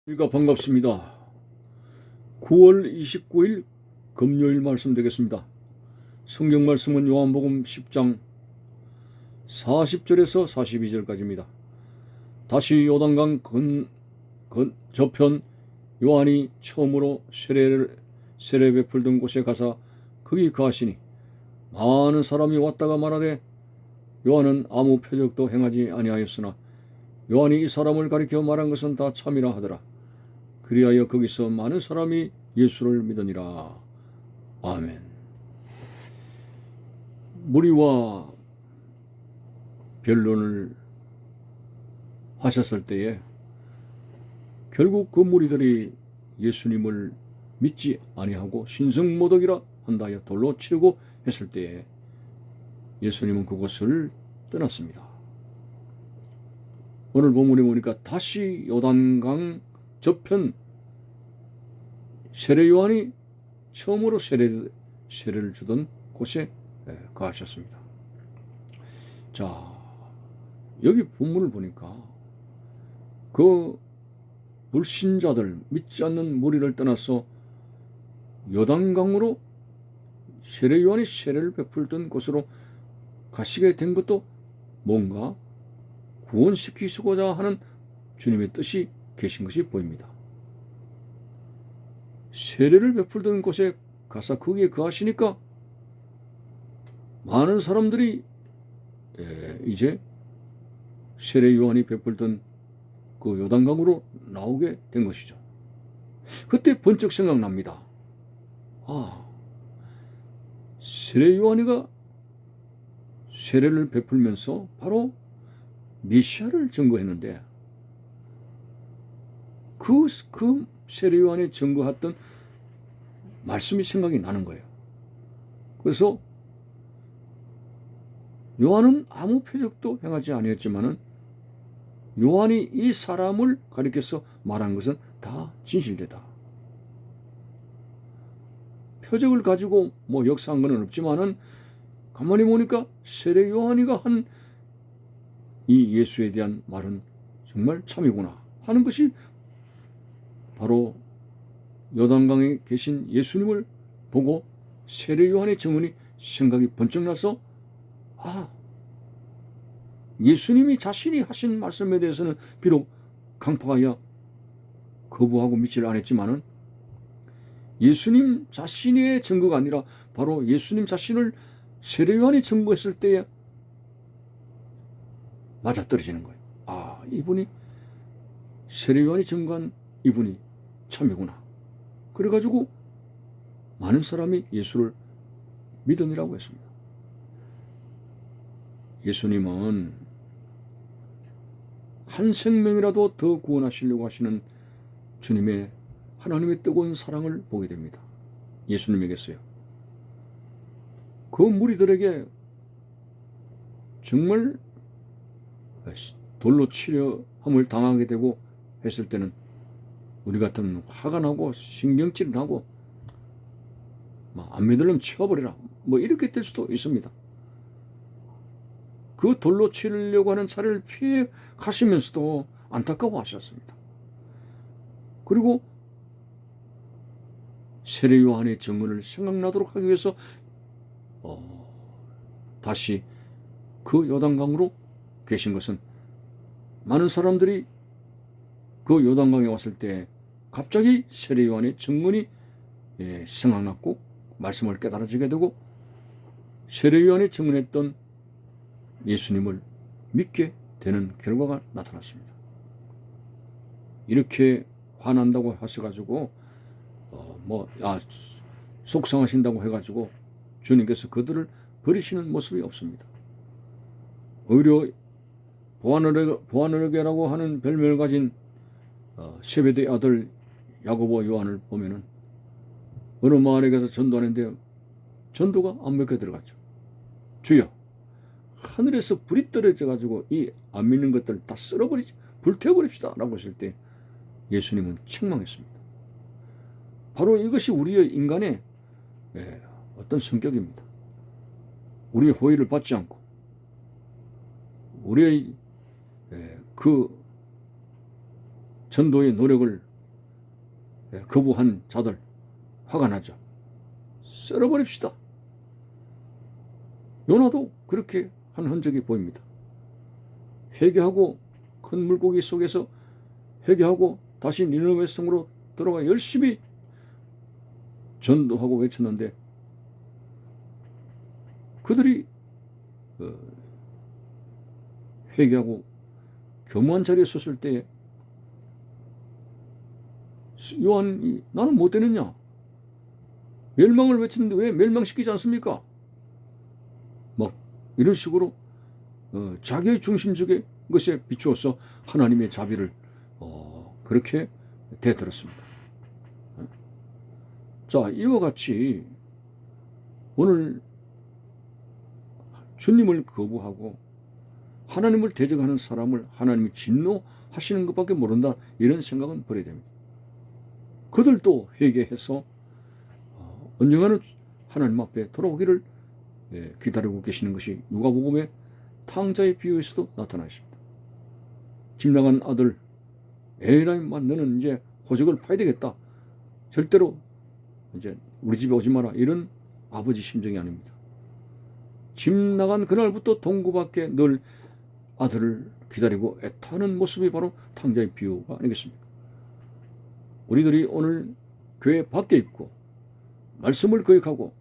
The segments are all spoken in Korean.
우리가 반갑습니다. 9월 29일 금요일 말씀 되겠습니다. 성경 말씀은 요한복음 10장 40절에서 42절까지입니다. 다시 요단강 저편 요한이 처음으로 세례 베풀던 곳에 가사 거기 거하시니 많은 사람이 왔다가 말하되 요한은 아무 표적도 행하지 아니하였으나 요한이 이 사람을 가리켜 말한 것은 다 참이라 하더라. 그리하여 거기서 많은 사람이 예수를 믿으니라. 아멘. 무리와 변론을 하셨을 때에 결국 그 무리들이 예수님을 믿지 아니하고 신성모독이라 한다하여 돌로 치르고 했을 때에 예수님은 그곳을 떠났습니다. 오늘 본문에 보니까 다시 요단강 저편 세례 요한이 처음으로 세례를 주던 곳에 가셨습니다. 자, 여기 본문을 보니까 그 불신자들, 믿지 않는 무리를 떠나서 요단강으로 세례 요한이 세례를 베풀던 곳으로 가시게 된 것도 뭔가 구원시키시고자 하는 주님의 뜻이 계신 것이 보입니다. 세례를 베풀던 곳에 가서 거기에 거하시니까 많은 사람들이 이제 세례 요한이 베풀던 그 요단강으로 나오게 된 것이죠. 그때 번쩍 생각납니다. 세례 요한이가 세례를 베풀면서 바로 메시아를 증거했는데 그 세례 요한이 증거했던 말씀이 생각이 나는 거예요. 그래서 요한은 아무 표적도 행하지 아니했지만은 요한이 이 사람을 가리켜서 말한 것은 다 진실되다. 표적을 가지고 뭐 역사한 건 없지만은 가만히 보니까 세례 요한이가 한 이 예수에 대한 말은 정말 참이구나 하는 것이 바로 요단강에 계신 예수님을 보고 세례 요한의 증언이 생각이 번쩍 나서 예수님이 자신이 하신 말씀에 대해서는 비록 강팍하여 거부하고 믿지를 않았지만은 예수님 자신의 증거가 아니라 바로 예수님 자신을 세례 요한이 증거했을 때에 맞아떨어지는 거예요. 이분이 세례 요한이 증거한 이분이 참이구나. 그래가지고 많은 사람이 예수를 믿으니라고 했습니다. 예수님은 한 생명이라도 더 구원하시려고 하시는 주님의 하나님의 뜨거운 사랑을 보게 됩니다. 예수님에게서요. 그 무리들에게 정말 돌로 치려함을 당하게 되고 했을 때는 우리 같으면 화가 나고 신경질을 하고 안 믿으려면 치워버리라 이렇게 될 수도 있습니다. 그 돌로 치려고 하는 차를 피해 가시면서도 안타까워 하셨습니다. 그리고 세례 요한의 증언을 생각나도록 하기 위해서 다시 그 요단강으로 계신 것은 많은 사람들이 그 요단강에 왔을 때 갑자기 세례 요한의 증언이 생각났고 말씀을 깨달아지게 되고 세례 요한이 증언했던 예수님을 믿게 되는 결과가 나타났습니다. 이렇게 화난다고 하셔가지고 속상하신다고 해가지고 주님께서 그들을 버리시는 모습이 없습니다. 오히려 보아너게라고 하는 별명을 가진 세베대의 아들 야고보 요한을 보면은 어느 마을에 가서 전도하는데 전도가 안 먹혀 들어갔죠. 주여, 하늘에서 불이 떨어져 가지고 이 안 믿는 것들 다 불태워버립시다 라고 했을 때 예수님은 책망했습니다. 바로 이것이 우리의 인간의 어떤 성격입니다. 우리의 호의를 받지 않고 우리의 그 전도의 노력을 거부한 자들 화가 나죠. 썰어버립시다. 요나도 그렇게 한 흔적이 보입니다. 회개하고 큰 물고기 속에서 회개하고 다시 니느웨 성으로 들어가 열심히 전도하고 외쳤는데 그들이 회개하고 교무한 자리에 섰을 때에 요한이 나는 못 되느냐? 멸망을 외치는데 왜 멸망시키지 않습니까? 막 이런 식으로 자기의 중심적인 것에 비추어서 하나님의 자비를 그렇게 대들었습니다. 자, 이와 같이 오늘 주님을 거부하고 하나님을 대적하는 사람을 하나님이 진노하시는 것밖에 모른다, 이런 생각은 버려야 됩니다. 그들도 회개해서 언젠가는 하나님 앞에 돌아오기를 기다리고 계시는 것이 누가복음의 탕자의 비유에서도 나타나 있습니다. 집 나간 아들, 에라임만 너는 이제 호적을 파야 되겠다, 절대로 이제 우리 집에 오지 마라, 이런 아버지 심정이 아닙니다. 집 나간 그날부터 동구 밖에 늘 아들을 기다리고 애타는 모습이 바로 탕자의 비유가 아니겠습니까? 우리들이 오늘 교회 밖에 있고 말씀을 거역하고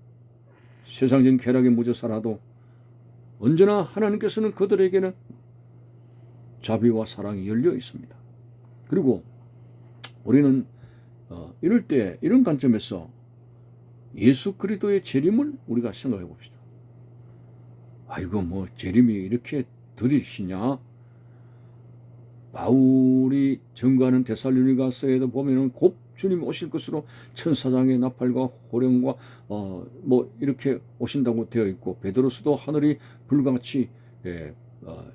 세상적인 쾌락에 묻어 살아도 언제나 하나님께서는 그들에게는 자비와 사랑이 열려 있습니다. 그리고 우리는 이럴 때 이런 관점에서 예수 그리스도의 재림을 우리가 생각해 봅시다. 아이고 뭐 재림이 이렇게 더디시냐? 바울이 증거하는 데살로니가서에도 보면은 곧 주님이 오실 것으로 천사장의 나팔과 호령과 뭐 이렇게 오신다고 되어 있고, 베드로서도 하늘이 불같이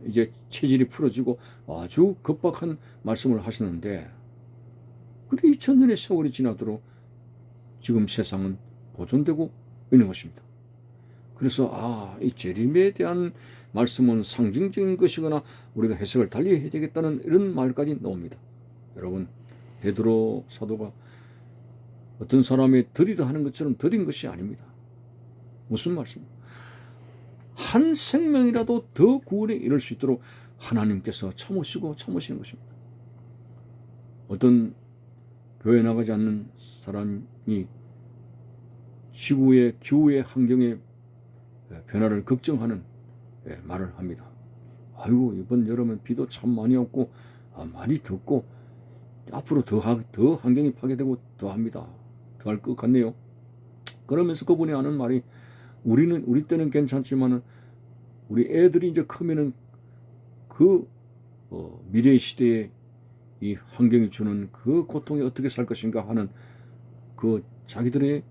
이제 체질이 풀어지고 아주 급박한 말씀을 하시는데, 그래 2000년의 세월이 지나도록 지금 세상은 보존되고 있는 것입니다. 그래서 이 재림에 대한 말씀은 상징적인 것이거나 우리가 해석을 달리 해야 되겠다는 이런 말까지 나옵니다. 여러분, 베드로 사도가 어떤 사람의 더디다 하는 것처럼 더딘 것이 아닙니다. 무슨 말씀입니까? 한 생명이라도 더 구원에 이를 수 있도록 하나님께서 참으시는 것입니다. 어떤 교회 나가지 않는 사람이 지구의 기후의 환경의 변화를 걱정하는 말을 합니다. 아이고 이번 여름엔 비도 참 많이 없고 많이 덥고 앞으로 더 환경이 파괴되고 더합니다. 더 할 것 같네요. 그러면서 그분이 하는 말이, 우리 때는 괜찮지만은 우리 애들이 이제 크면은 그 미래 시대에 이 환경이 주는 그 고통에 어떻게 살 것인가 하는 그 자기들의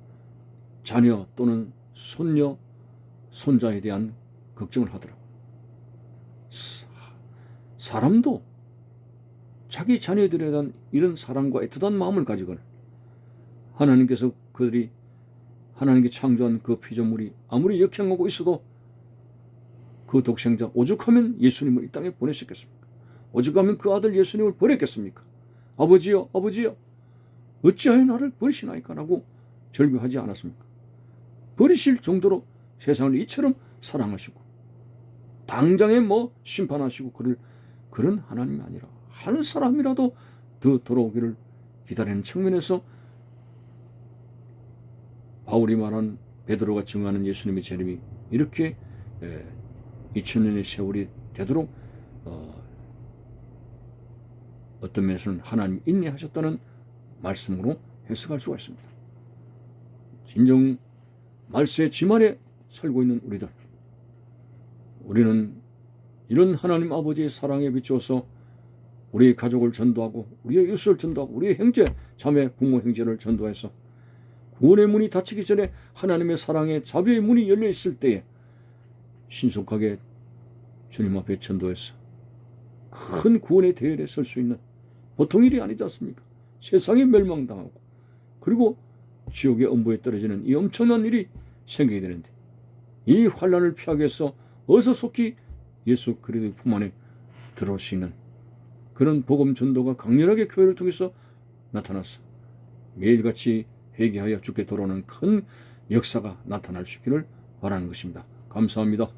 자녀 또는 손녀 손자에 대한 걱정을 하더라고요. 사람도 자기 자녀들에 대한 이런 사랑과 애틋한 마음을 가지거나, 하나님께서 그들이 하나님께 창조한 그 피조물이 아무리 역행하고 있어도 그 독생자 오죽하면 예수님을 이 땅에 보내셨겠습니까? 오죽하면 그 아들 예수님을 버렸겠습니까? 아버지여 아버지여 어찌하여 나를 버리시나이까 라고 절규하지 않았습니까? 버리실 정도로 세상을 이처럼 사랑하시고 당장에 뭐 심판하시고 그런 하나님이 아니라 한 사람이라도 더 돌아오기를 기다리는 측면에서 바울이 말한 베드로가 증언하는 예수님의 재림이 이렇게 2000년의 세월이 되도록 어떤 면에서는 하나님이 인내하셨다는 말씀으로 해석할 수가 있습니다. 진정 말세의 짐 아래 살고 있는 우리는 이런 하나님 아버지의 사랑에 비추어서 우리의 가족을 전도하고 우리의 이웃을 전도하고 우리의 형제, 자매, 부모, 형제를 전도해서 구원의 문이 닫히기 전에 하나님의 사랑의 자비의 문이 열려 있을 때에 신속하게 주님 앞에 전도해서 큰 구원의 대열에 설 수 있는 보통 일이 아니지 않습니까? 세상에 멸망당하고 그리고 지옥의 엄부에 떨어지는 이 엄청난 일이 생기게 되는데, 이 환난을 피하기 위해서 어서 속히 예수 그리스도의 품 안에 들어올 수 있는 그런 복음 전도가 강렬하게 교회를 통해서 나타났어. 매일같이 회개하여 주께 돌아오는 큰 역사가 나타날 수 있기를 바라는 것입니다. 감사합니다.